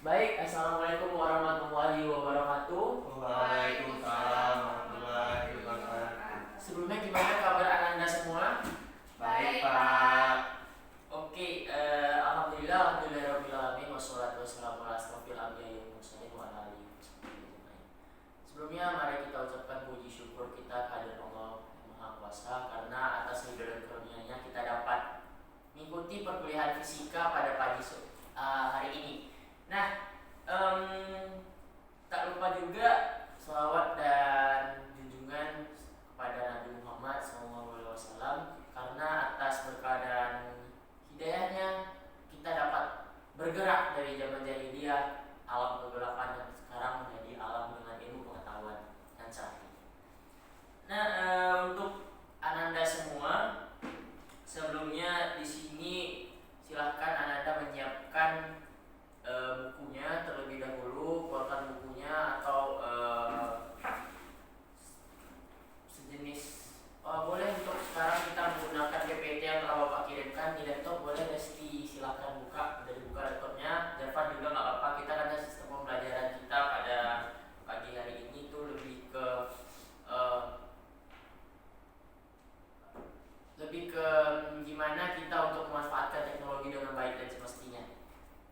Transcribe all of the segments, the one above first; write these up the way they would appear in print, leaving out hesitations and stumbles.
Baik, assalamualaikum warahmatullahi wabarakatuh. Waalaikumsalam warahmatullahi wabarakatuh. Sebelumnya gimana kabar Ananda semua? Baik Pak. Oke, alhamdulillah, alhamdulillahirabbil alamin wassalatu wassalamu ala asrofil anbiya'i wal mursalin wa ala alihi wasahbihi. Sebelumnya mari kita ucapkan puji syukur kita kehadirat Allah yang Maha Kuasa karena atas ridho dan karunia-Nya kita dapat mengikuti perkuliahan fisika pada pagi hari ini. Nah, tak lupa juga salawat dan junjungan kepada Nabi Muhammad SAW karena atas berkah dan hidayahnya kita dapat bergerak dari zaman jahiliyah, alam kegelapan dan sekarang menjadi alam dengan ilmu pengetahuan dan cahaya. Nah, untuk Ananda semua, sebelumnya di sini silahkan Ananda menyiapkan bukunya terlebih dahulu, keluarkan bukunya atau sejenis. Boleh untuk sekarang kita menggunakan PPT yang telah Bapak kirimkan di laptop, boleh Desti silahkan buka dari buka laptopnya. Jangan juga nggak apa-apa, kita karena sistem pembelajaran kita pada pagi hari ini itu lebih ke gimana kita untuk memanfaatkan teknologi dengan baik dan semestinya.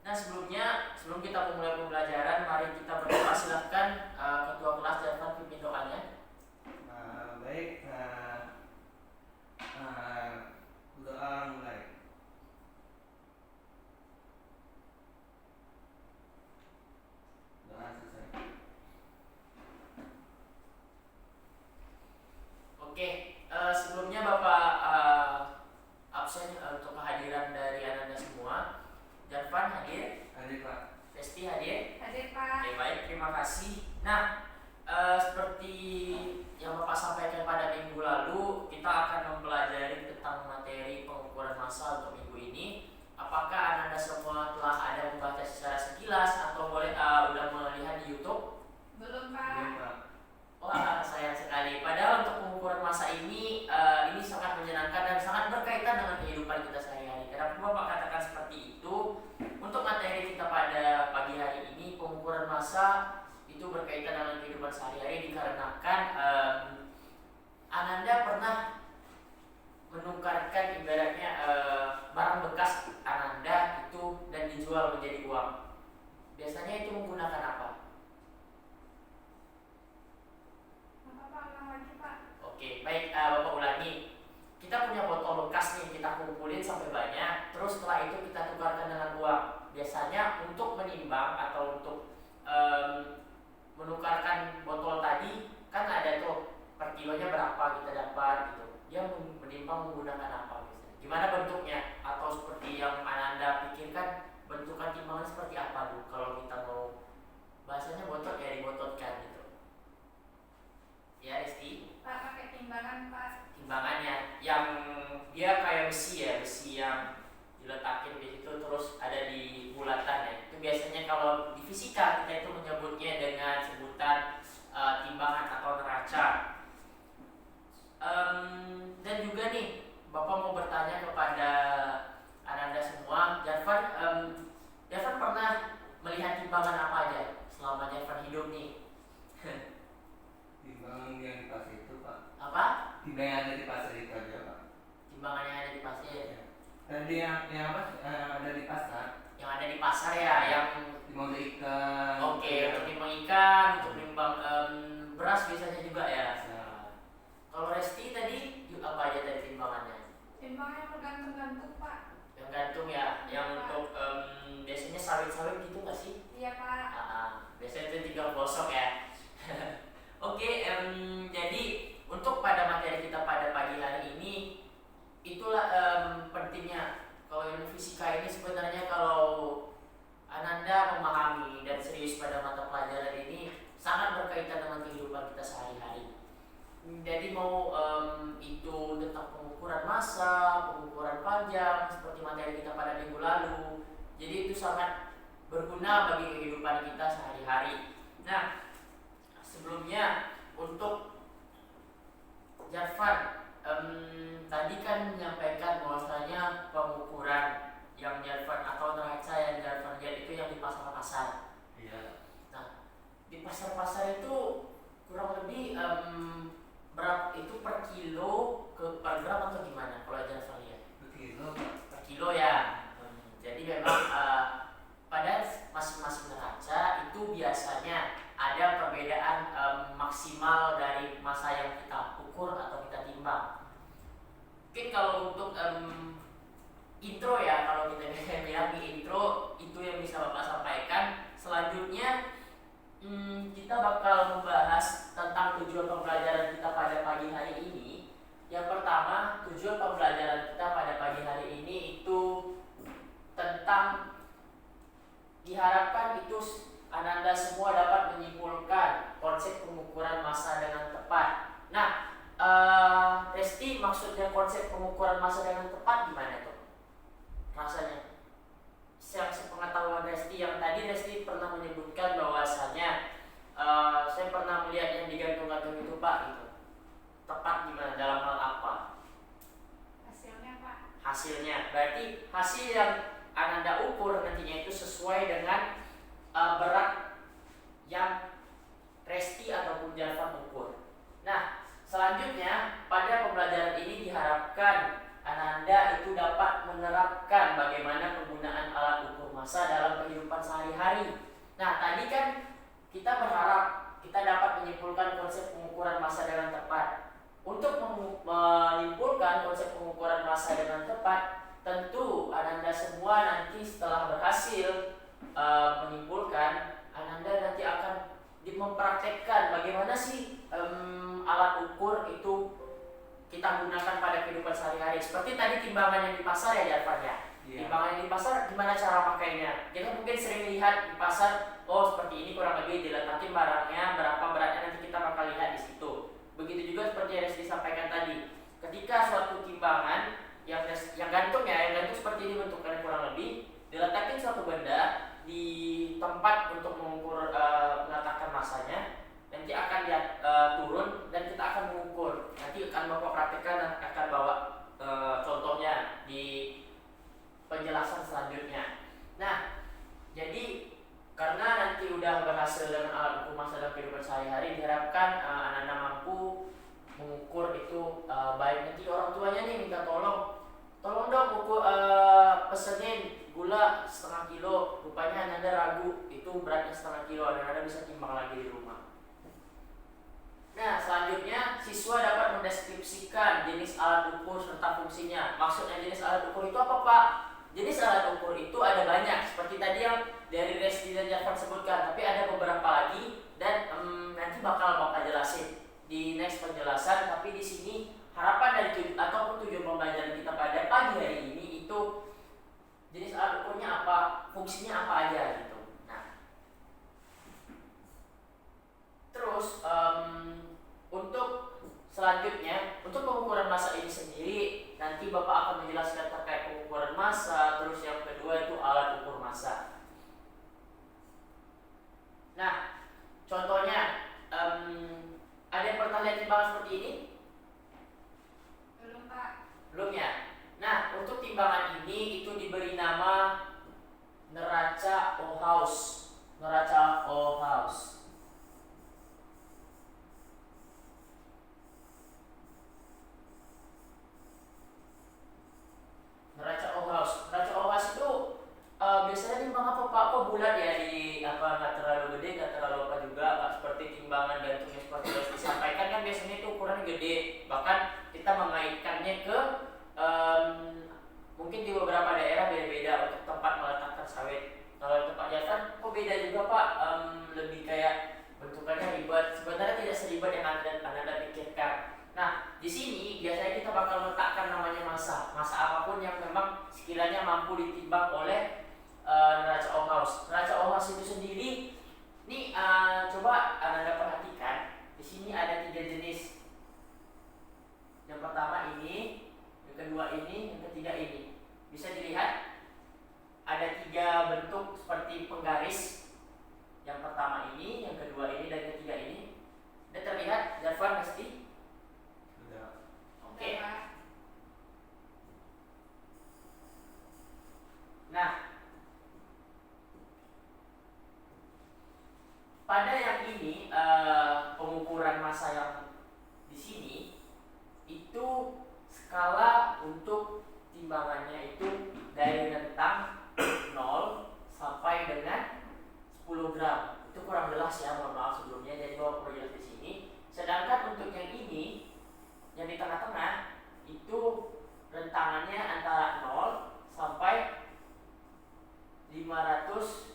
Nah, sebelum kita memulai pembelajaran, mari kita berdoa. Silahkan ketua kelas Janfan pimpin doanya. Baik. Doa mulai. Doa selesai. Oke, sebelumnya Bapak absen untuk kehadiran dari Ananda semua. Janfan hadir? Hadir Pak. Desti hadir? Hadir Pak. Oke, baik, terima kasih. Nah, seperti yang Bapak sampaikan pada minggu lalu, kita akan mempelajari tentang materi pengukuran massa untuk minggu ini. Apakah Ananda semua telah ada membaca secara sekilas atau boleh udah melihat di YouTube? Belum Hadir Pak. Pak. Wah, sayang sekali. Padahal untuk pengukuran massa ini sangat menyenangkan dan sangat berkaitan dengan kehidupan kita sehari-hari. Kenapa Bapak katakan seperti itu? Untuk materi kita pada pagi hari ini, pengukuran massa itu berkaitan dengan kehidupan sehari-hari dikarenakan Ananda pernah menukarkan ibaratnya barang bekas Ananda itu dan dijual menjadi uang. Biasanya itu menggunakan apa? Oke, baik, Bapak ulangi. Kita punya botol bekas nih, kita kumpulin sampai banyak, terus setelah itu kita tukarkan dengan uang. Biasanya untuk menimbang atau untuk menukarkan botol tadi, kan ada tuh per kilonya berapa kita dapat gitu. Dia menimbang menggunakan apa biasanya? Gimana bentuknya? Atau seperti yang Ananda pikirkan, bentukan timbangan seperti apa tuh kalau kita mau bahasanya botol ya dibotolkan gitu. Ya, Rizky? Pak pakai timbangan Pak. Timbangannya yang dia kayak besi ya, besi yang diletakin di situ terus ada di bulatan ya. Itu biasanya kalau di fisika kita itu menyebutnya dengan sebutan timbangan atau neraca. Dan juga nih Bapak mau bertanya kepada Ananda semua, Janfan pernah melihat timbangan apa aja selama Janfan hidup nih? Timbangan yang di pasar itu Pak. Apa? Timbangan yang ada di pasar itu aja Pak. Timbangan yang ada di pasar. Tadi yang apa? Ada di pasar. Yang ada di pasar ya, yang Timbang ikan. oke, untuk timbang ikan, untuk timbang beras biasanya juga ya. Kalau Resti tadi apa aja tadi timbangannya? Timbangan yang bergantung-gantung Pak. Yang gantung ya, yang untuk biasanya sawit-sawit gitu nggak sih? Iya Pak. Biasanya itu 3 gosok ya. Oke, jadi untuk pada materi kita pada pagi hari ini, itulah pentingnya kalau ilmu fisika ini sebenarnya kalau Ananda memahami dan serius pada mata pelajaran ini sangat berkaitan dengan kehidupan kita sehari-hari. Jadi mau itu tentang pengukuran massa, pengukuran panjang seperti materi kita pada minggu lalu. Jadi itu sangat berguna bagi kehidupan kita sehari-hari. Nah, sebelumnya untuk Janfan tadi kan menyampaikan bahwasanya pengukuran yang Janfan atau neraca yang Janfan lihat itu yang di pasar-pasar. pasar itu kurang lebih berapa itu per kilo ke per gram atau gimana kalau aja Raffa lihat? Kilo Pak. Per kilo ya. Jadi memang pada masing-masing neraca itu biasanya ada perbedaan maksimal dari masa yang kita ukur atau kita timbang. Mungkin kalau untuk intro ya, kalau kita bilang di intro itu yang bisa Bapak sampaikan. Selanjutnya kita bakal membahas tentang tujuan pembelajaran kita pada pagi hari ini. Yang pertama, tujuan pembelajaran kita pada pagi hari ini itu tentang diharapkan itu Ananda semua dapat menyimpulkan konsep pengukuran massa dengan tepat. Nah, Resti, maksudnya konsep pengukuran massa dengan tepat gimana tuh? Rasanya? Yang sepengetahuan Resti, yang tadi Resti pernah menyebutkan bahwasanya saya pernah melihat yang digantung-gantung itu Pak gitu. Tepat gimana, dalam hal apa? Hasilnya Pak. Hasilnya, berarti hasil yang Ananda ukur nantinya itu sesuai dengan berat yang Resti ataupun Jalvan ukur. Nah, selanjutnya pada pembelajaran ini diharapkan Ananda itu dapat menerapkan bagaimana penggunaan alat ukur massa dalam kehidupan sehari-hari. Nah, tadi kan kita berharap kita dapat menyimpulkan konsep pengukuran massa dengan tepat. Untuk menyimpulkan konsep pengukuran massa dengan tepat, tentu Ananda semua nanti setelah berhasil menyimpulkan, Ananda nanti akan mempraktekkan bagaimana sih alat ukur itu kita gunakan pada kehidupan sehari-hari. Seperti tadi timbangan yang di pasar ya Jarvan ya. Iya. Timbangan yang di pasar gimana cara pakainya? Kita mungkin sering lihat di pasar, oh seperti ini kurang lebih diletakin barangnya, berapa beratnya nanti kita bakal lihat di situ. Begitu juga seperti yang Resti sampaikan tadi. Ketika suatu timbangan yang gantung ya, yang gantung seperti ini bentukannya kurang lebih, diletakin suatu benda di tempat untuk mengukur meletakkan massanya, nanti akan turun dan kita akan mengukur. Nanti akan Bapak praktekkan dan akan bawa contohnya di penjelasan selanjutnya. Nah, jadi karena nanti udah berhasil dengan alat ukur massa dalam kehidupan sehari-hari, diharapkan Ananda mampu mengukur itu baik nanti orang tuanya nih minta tolong dong ukur pesenin gula setengah kilo, rupanya Ananda ragu itu beratnya setengah kilo, Ananda bisa timbang lagi di rumah. Nah, selanjutnya siswa dapat mendeskripsikan jenis alat ukur serta fungsinya. Maksudnya jenis alat ukur itu apa Pak? Jenis alat ukur itu ada banyak, seperti tadi yang dari Resti dan Jarvan sebutkan, tapi ada beberapa lagi dan nanti bakal Bapak jelasin di next penjelasan. Tapi di sini harapan dari ataupun tujuan pembelajaran kita pada pagi hari ini itu jenis alat ukurnya apa, fungsinya apa aja gitu. Nah, terus untuk selanjutnya, untuk pengukuran massa ini sendiri nanti Bapak akan menjelaskan terkait pengukuran massa. Terus yang kedua itu alat ukur massa. Nah, contohnya ada yang pernah lihat timbangan seperti ini? Belum Pak. Belum ya? Nah, untuk timbangan ini itu diberi nama neraca Ohaus. Neraca Ohaus. Neraca Ohaus. Neraca Ohaus itu biasanya timbang apa Pak? Kok bulat ya, di apa, nggak terlalu gede, nggak terlalu apa juga, nggak seperti timbangan gantungnya seperti yang disampaikan kan biasanya itu ukurannya gede. Bahkan kita mengaitkannya ke mungkin di beberapa daerah beda-beda untuk tempat meletakkan sawit. Kalau tempat Jarvan kok beda juga Pak, lebih kayak bentukannya ribet. Sebenarnya tidak seribet yang Anda pikirkan. Nah, di sini biasanya kita bakal letakkan namanya massa apapun yang memang sekiranya mampu ditimbang oleh neraca Ohaus. Neraca Ohaus itu sendiri, nih coba Anda perhatikan, di sini ada 3 jenis. Yang pertama ini, yang kedua ini, yang ketiga ini. Bisa dilihat ada 3 bentuk seperti penggaris. Yang pertama ini, yang kedua ini, dan ketiga ini. Sudah terlihat Jarvan pasti? Sudah. Oke. Pak. Nah, pada yang ini pengukuran massa yang di sini itu skala untuk timbangannya itu dari rentang 0 sampai dengan 10 gram. Itu kurang jelas ya, mohon maaf sebelumnya, jadi bawa perjelas di sini. Sedangkan untuk yang ini yang di tengah-tengah itu rentangannya antara 0 sampai 500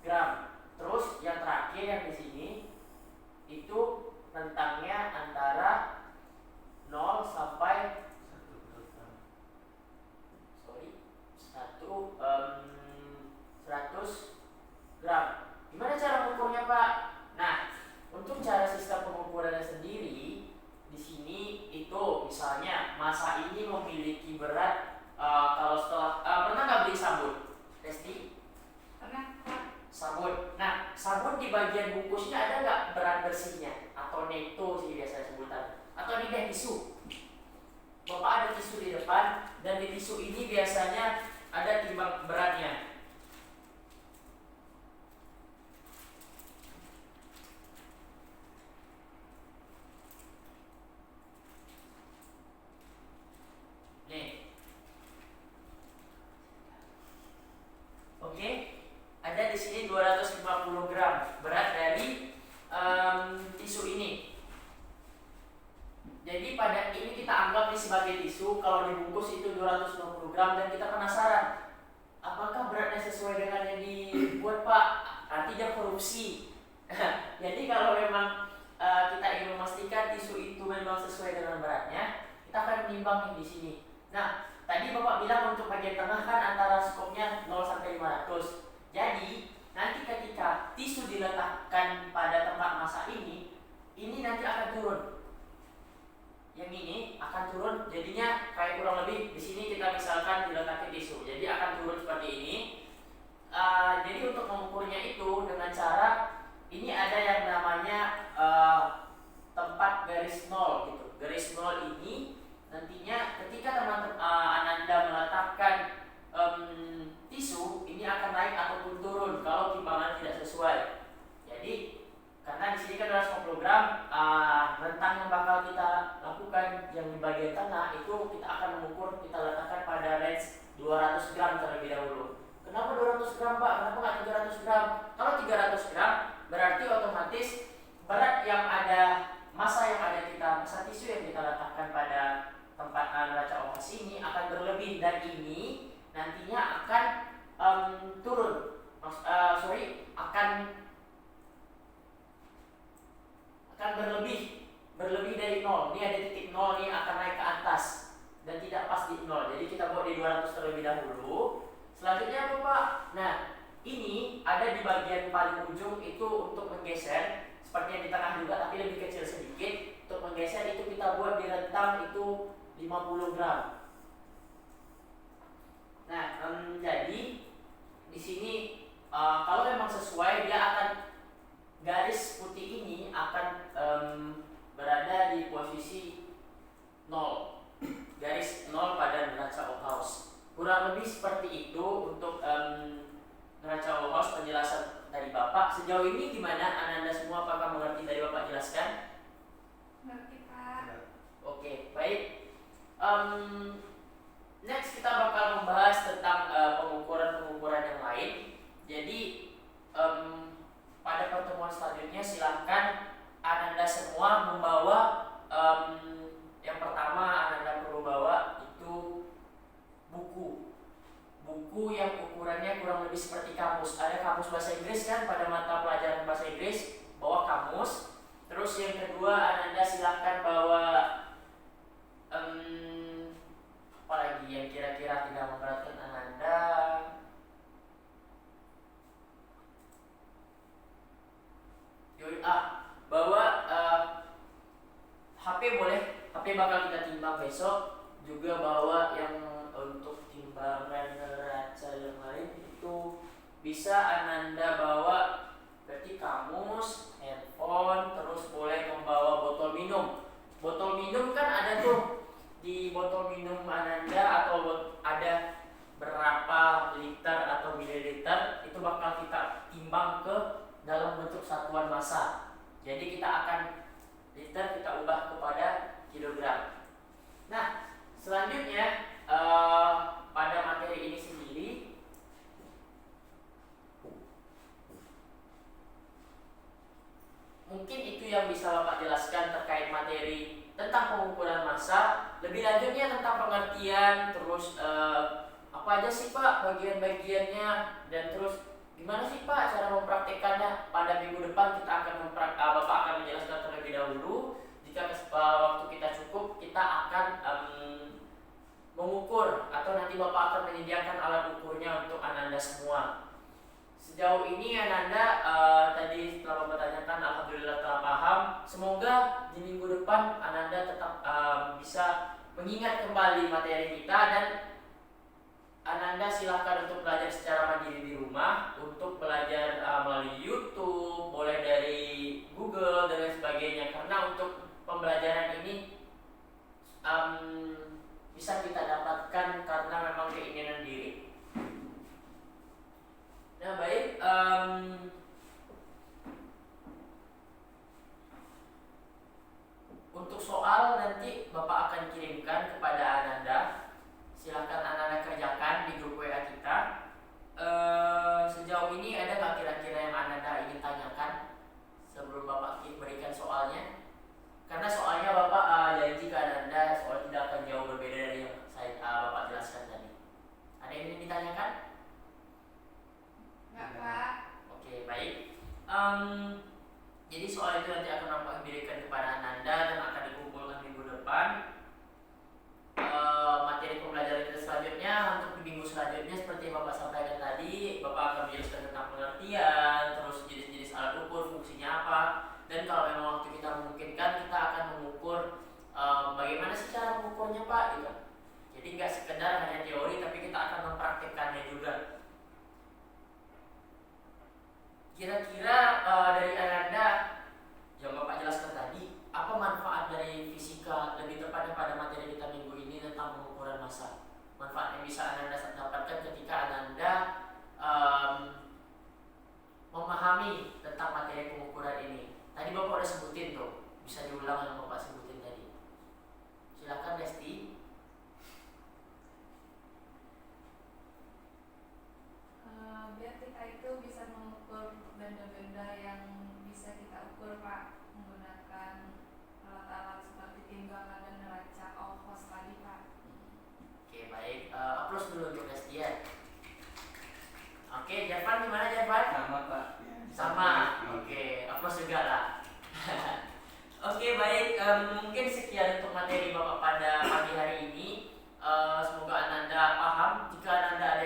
gram. Terus yang terakhir yang di sini itu rentangnya antara 0 sampai 100 gram. Gimana cara mengukurnya, Pak? Nah, untuk cara sistem pengukurannya sendiri di sini itu misalnya massa ini memiliki berat kalau setelah pernah nggak beli sabun, Resti? Pernah Pak? Sabun. Nah, sabun di bagian bungkusnya ada nggak berat bersihnya atau netto sih biasa sebutan, atau ini deh tisu. Bapak ada tisu di depan dan di tisu ini biasanya ada timbang beratnya. Nih. Oke. Ada di sini 250 gram berat dari tisu ini. Jadi pada ini kita anggap ini sebagai tisu, kalau dibungkus itu 250 gram dan kita penasaran apakah beratnya sesuai dengan yang dibuat, Pak? Nanti dia korupsi. Jadi kalau memang kita ingin memastikan tisu itu memang sesuai dengan beratnya, kita akan menimbang di sini. Nah, tadi Bapak bilang untuk bagian tengah kan antara skopnya 0 sampai 500. Jadi nanti ketika tisu diletakkan pada tempat massa ini nanti akan turun. Yang ini akan turun, jadinya kayak kurang lebih di sini kita misalkan diletakkan tisu, jadi akan turun seperti ini. Jadi untuk mengukurnya itu dengan cara ini ada yang namanya tempat garis nol gitu. Garis nol ini nantinya ketika teman-teman Ananda meletakkan tisu ini akan naik ataupun turun kalau timbangan tidak sesuai. Jadi karena di sini kan 250 gram, rentang yang bakal kita lakukan yang di bagian tengah itu kita akan mengukur, kita letakkan pada range 200 gram terlebih dahulu. Kenapa 200 gram, Pak? Kenapa nggak 300 gram? Kalau 300 gram berarti otomatis berat yang ada, massa yang ada massa tisu yang kita letakkan pada tempat neraca OHS ini akan berlebih dan ini nantinya akan turun. Akan berlebih dari 0. Ini ada titik 0 nih, akan naik ke atas dan tidak pas di 0. Jadi kita buat di 200 terlebih dahulu. Selanjutnya apa, Pak? Nah, ini ada di bagian paling ujung itu untuk menggeser, seperti yang di tengah juga tapi lebih kecil sedikit. Untuk menggeser itu kita buat di rentang itu 50 gram. Nah, jadi di sini kalau memang sesuai, dia akan garis putih ini akan berada di posisi 0, garis 0 pada neraca OHS. Kurang lebih seperti itu untuk neraca OHS penjelasan dari Bapak. Sejauh ini gimana Ananda semua, apakah mengerti dari Bapak jelaskan? Mengerti Pak. Oke, baik. Next kita bakal membahas tentang pengukuran-pengukuran yang lain. Jadi pada pertemuan selanjutnya silahkan Ananda semua membawa yang pertama Ananda perlu bawa itu buku yang ukurannya kurang lebih seperti kamus. Ada kamus bahasa Inggris kan pada mata pelajaran bahasa Inggris, bawa kamus. Terus yang kedua Ananda silahkan bawa apa lagi yang kira-kira tidak memberatkan Ananda. Bawa HP boleh, HP bakal kita timbang besok. Juga bawa yang untuk timbangan neraca yang lain itu bisa Ananda bawa, berarti kamus, handphone, terus boleh membawa botol minum. Botol minum kan ada tuh di botol minum Ananda, atau ada berapa liter atau mililiter, itu yang bisa Bapak jelaskan terkait materi tentang pengukuran massa. Lebih lanjutnya tentang pengertian, terus apa aja sih Pak bagian-bagiannya, dan terus gimana sih Pak cara mempraktikkannya. Pada minggu depan kita akan Bapak akan menjelaskan terlebih dahulu. Jika waktu kita cukup, kita akan mengukur, atau nanti Bapak akan menyediakan alat ukurnya untuk Ananda semua. Sejauh ini Ananda tadi setelah Bapak tanyakan, alhamdulillah telah paham. Semoga di minggu depan Ananda tetap bisa mengingat kembali materi kita, dan Ananda silahkan untuk belajar secara mandiri di rumah, untuk belajar melalui YouTube, boleh dari Google dan lain sebagainya. Karena untuk pembelajaran ini bisa kita dapatkan karena memang keinginan diri. Nah baik, untuk soal nanti Bapak akan kirimkan kepada Ananda. Silahkan Ananda kerjakan di grup WA kita. Sejauh ini ada nggak kira-kira yang Ananda ingin tanyakan sebelum Bapak berikan soalnya? Karena soalnya Bapak janji ke Ananda soal tidak akan jauh berbeda dari yang Bapak jelaskan tadi. Ada yang ingin ditanyakan? Enggak, Pak. Oke, baik. Jadi soal itu nanti akan Bapak berikan kepada Ananda dan akan dikumpulkan minggu depan. Materi pembelajaran kita selanjutnya untuk di minggu selanjutnya seperti yang Bapak sampaikan tadi, Bapak akan menjelaskan tentang pengertian, terus jenis-jenis alat ukur, fungsinya apa, dan kalau memang waktu kita memungkinkan, kita akan mengukur bagaimana sih cara mengukurnya Pak gitu. Jadi nggak sekedar hanya teori, tapi kita akan mempraktikkannya juga. Kira-kira dari Ananda yang Bapak jelaskan tadi, apa manfaat dari fisika, lebih tepatnya pada materi kita minggu ini tentang pengukuran massa? Manfaat yang bisa Ananda dapatkan ketika Ananda memahami tentang materi pengukuran ini. Tadi Bapak udah sebutin tuh, bisa diulang yang Bapak sebutin tadi. Silakan Desti. Biar kita itu bisa mengukur benda-benda yang bisa kita ukur, Pak, menggunakan alat-alat seperti timbangan dan neraca ongkos tadi, Pak. Oke, baik. Aplaus dulu untuk Desti ya. Oke, Jervan gimana Jervan? Sama Pak. Sama. Oke, aplaus juga lah. Oke, baik. Mungkin sekian untuk materi Bapak pada pagi hari ini. Semoga Ananda paham. Jika Ananda